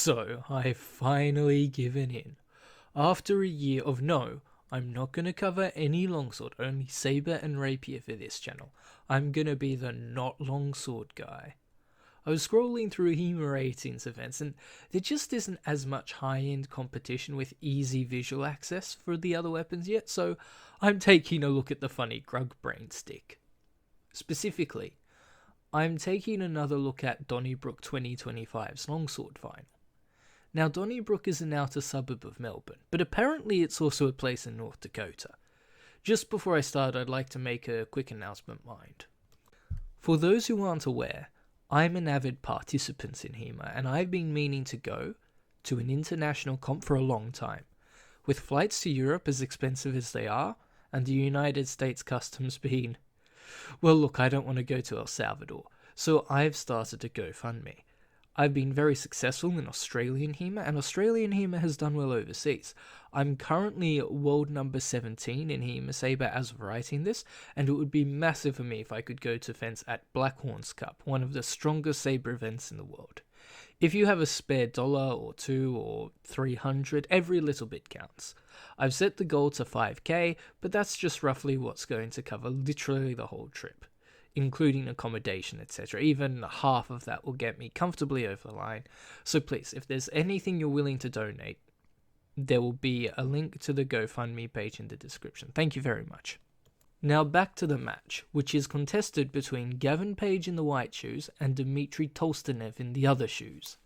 So, I've finally given in. After a year of no, I'm not going to cover any longsword, only saber and rapier for this channel. I'm going to be the not longsword guy. I was scrolling through HEMA 18's events, and there just isn't as much high-end competition with easy visual access for the other weapons yet, so I'm taking a look at the funny Grug Brain stick. Specifically, I'm taking another look at Donnybrook 2025's longsword final. Now, Donnybrook is an outer suburb of Melbourne, but apparently it's also a place in North Dakota. Just before I start, I'd like to make a quick announcement, mind. For those who aren't aware, I'm an avid participant in HEMA, and I've been meaning to go to an international comp for a long time. With flights to Europe as expensive as they are, and the United States customs being... Well, look, I don't want to go to El Salvador, so I've started a GoFundMe. I've been very successful in Australian HEMA, and Australian HEMA has done well overseas. I'm currently world number 17 in HEMA Saber as of writing this, and it would be massive for me if I could go to fence at Blackhorns Cup, one of the strongest Saber events in the world. If you have a spare $1 or $2 or $300, every little bit counts. I've set the goal to 5k, but that's just roughly what's going to cover literally the whole trip, including accommodation, etc. Even half of that will get me comfortably over the line. So please, if there's anything you're willing to donate, there will be a link to the GoFundMe page in the description. Thank you very much. Now back to the match, which is contested between Gavin Page in the white shoes and Dmitry Tolstonev in the other shoes.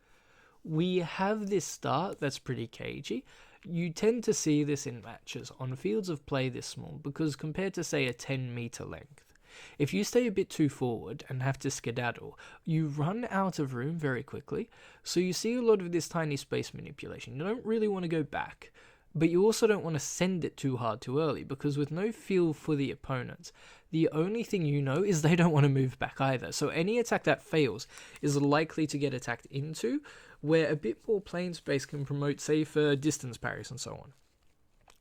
We have this start that's pretty cagey. You tend to see this in matches on fields of play this small because compared to say a 10-meter length, if you stay a bit too forward and have to skedaddle, you run out of room very quickly, so you see a lot of this tiny space manipulation. You don't really want to go back, but you also don't want to send it too hard too early, because with no feel for the opponents, the only thing you know is they don't want to move back either, so any attack that fails is likely to get attacked into, where a bit more plane space can promote safer distance parries and so on.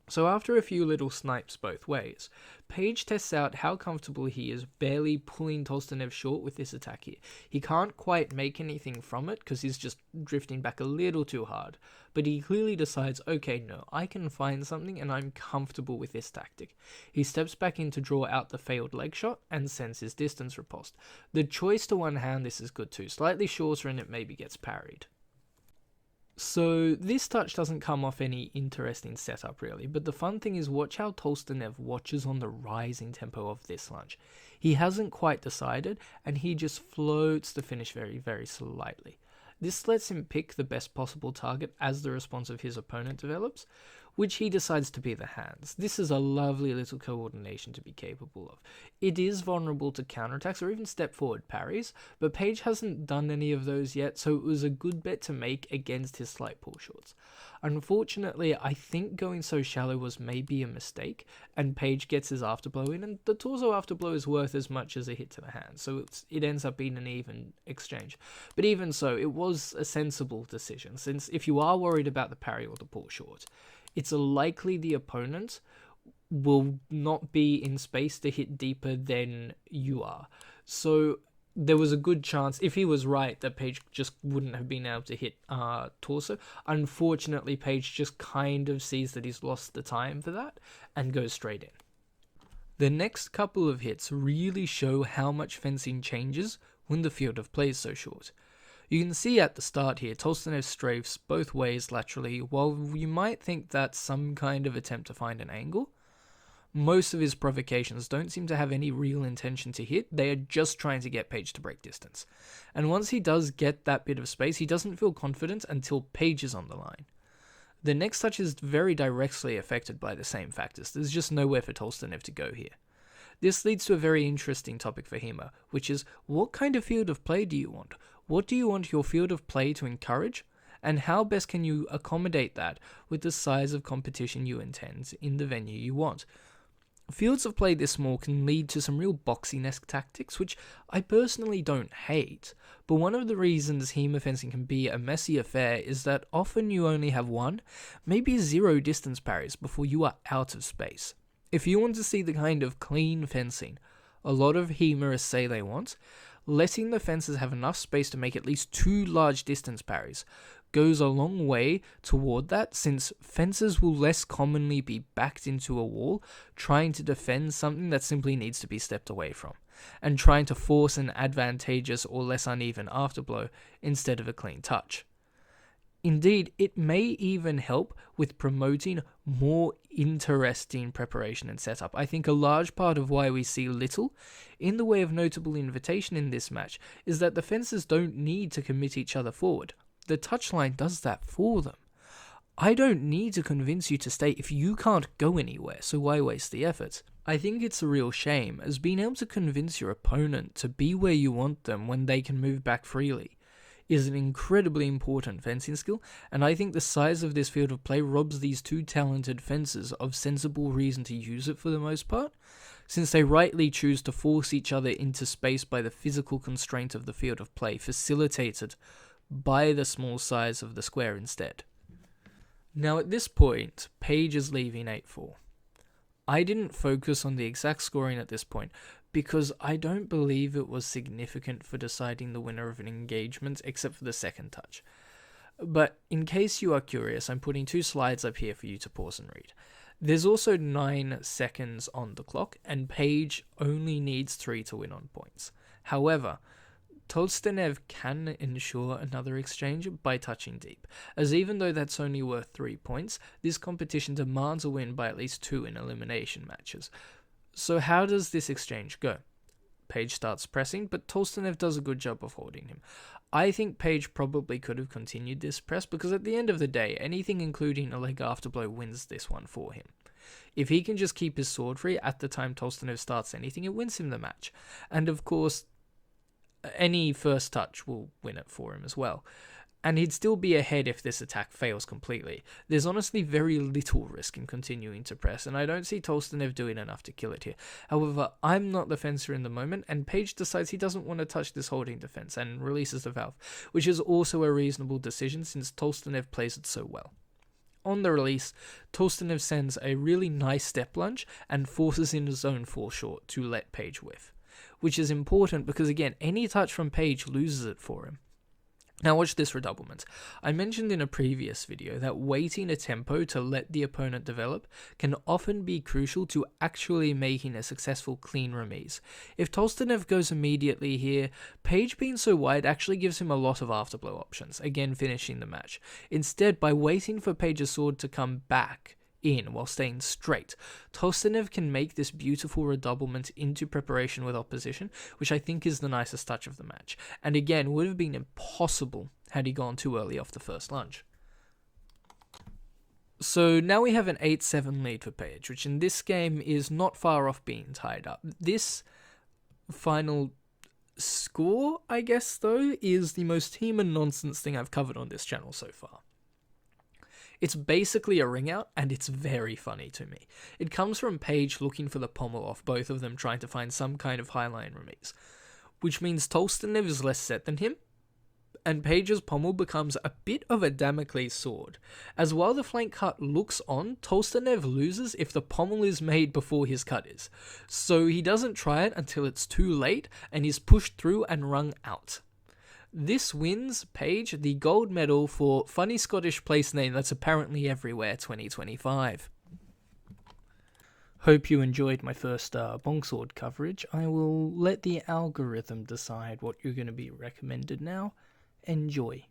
So after a few little snipes both ways, Page tests out how comfortable he is barely pulling Tolstonev short with this attack here. He can't quite make anything from it because he's just drifting back a little too hard, but he clearly decides, okay, no, I can find something and I'm comfortable with this tactic. He steps back in to draw out the failed leg shot and sends his distance riposte. The choice to one hand this is good too, slightly shorter and it maybe gets parried. So this touch doesn't come off any interesting setup really, but the fun thing is watch how Tolstonev watches on the rising tempo of this lunge. He hasn't quite decided and he just floats the finish very, very slightly. This lets him pick the best possible target as the response of his opponent develops, which he decides to be the hands. This is a lovely little coordination to be capable of. It is vulnerable to counterattacks or even step forward parries, but Page hasn't done any of those yet, so it was a good bet to make against his slight pull shorts. Unfortunately, I think going so shallow was maybe a mistake, and Page gets his afterblow in, and the torso afterblow is worth as much as a hit to the hand, so it ends up being an even exchange. But even so, it was a sensible decision, since if you are worried about the parry or the pull short, it's likely the opponent will not be in space to hit deeper than you are. So there was a good chance, if he was right, that Page just wouldn't have been able to hit torso. Unfortunately, Page just kind of sees that he's lost the time for that and goes straight in. The next couple of hits really show how much fencing changes when the field of play is so short. You can see at the start here, Tolstonev strafes both ways laterally. While you might think that's some kind of attempt to find an angle, most of his provocations don't seem to have any real intention to hit. They are just trying to get Page to break distance. And once he does get that bit of space, he doesn't feel confident until Page is on the line. The next touch is very directly affected by the same factors. There's just nowhere for Tolstonev to go here. This leads to a very interesting topic for HEMA, which is, what kind of field of play do you want? What do you want your field of play to encourage? And how best can you accommodate that with the size of competition you intend in the venue you want? Fields of play this small can lead to some real boxing-esque tactics, which I personally don't hate, but one of the reasons HEMA fencing can be a messy affair is that often you only have one, maybe 0 distance parries before you are out of space. If you want to see the kind of clean fencing a lot of HEMAists say they want, letting the fences have enough space to make at least 2 large distance parries goes a long way toward that, since fences will less commonly be backed into a wall trying to defend something that simply needs to be stepped away from, and trying to force an advantageous or less uneven afterblow instead of a clean touch. Indeed, it may even help with promoting more interesting preparation and setup. I think a large part of why we see little in the way of notable invitation in this match is that the fences don't need to commit each other forward. The touchline does that for them. I don't need to convince you to stay if you can't go anywhere, so why waste the effort? I think it's a real shame, as being able to convince your opponent to be where you want them when they can move back freely is an incredibly important fencing skill, and I think the size of this field of play robs these two talented fencers of sensible reason to use it for the most part, since they rightly choose to force each other into space by the physical constraint of the field of play, facilitated by the small size of the square instead. Now at this point, Paige is leaving 8-4. I didn't focus on the exact scoring at this point, because I don't believe it was significant for deciding the winner of an engagement, except for the second touch. But in case you are curious, I'm putting 2 slides up here for you to pause and read. There's also 9 seconds on the clock, and Paige only needs 3 to win on points. However, Tolstonev can ensure another exchange by touching deep, as even though that's only worth 3 points, this competition demands a win by at least 2 in elimination matches. So how does this exchange go? Paige starts pressing, but Tolstonev does a good job of holding him. I think Paige probably could have continued this press, because at the end of the day, anything including a leg afterblow wins this one for him. If he can just keep his sword free at the time Tolstonev starts anything, it wins him the match. And of course, any first touch will win it for him as well. And he'd still be ahead if this attack fails completely. There's honestly very little risk in continuing to press, and I don't see Tolstonev doing enough to kill it here. However, I'm not the fencer in the moment, and Paige decides he doesn't want to touch this holding defense and releases the valve, which is also a reasonable decision since Tolstonev plays it so well. On the release, Tolstonev sends a really nice step lunge and forces in his own fall short to let Paige whiff, which is important because again, any touch from Paige loses it for him. Now watch this redoublement. I mentioned in a previous video that waiting a tempo to let the opponent develop can often be crucial to actually making a successful clean remise. If Tolstonev goes immediately here, Paige being so wide actually gives him a lot of afterblow options, again finishing the match. Instead, by waiting for Paige's sword to come back in while staying straight, Tolstonev can make this beautiful redoublement into preparation with opposition, which I think is the nicest touch of the match, and again would have been impossible had he gone too early off the first lunge. So now we have an 8-7 lead for Paige, which in this game is not far off being tied up. This final score, I guess though, is the most team and nonsense thing I've covered on this channel so far. It's basically a ring out, and it's very funny to me. It comes from Paige looking for the pommel off both of them, trying to find some kind of highline remise, which means Tolstonev is less set than him, and Paige's pommel becomes a bit of a Damocles sword, as while the flank cut looks on, Tolstonev loses if the pommel is made before his cut is, so he doesn't try it until it's too late, and is pushed through and wrung out. This wins Paige the gold medal for funny Scottish place name that's apparently everywhere 2025. Hope you enjoyed my first longsword coverage. I will let the algorithm decide what you're going to be recommended now. Enjoy.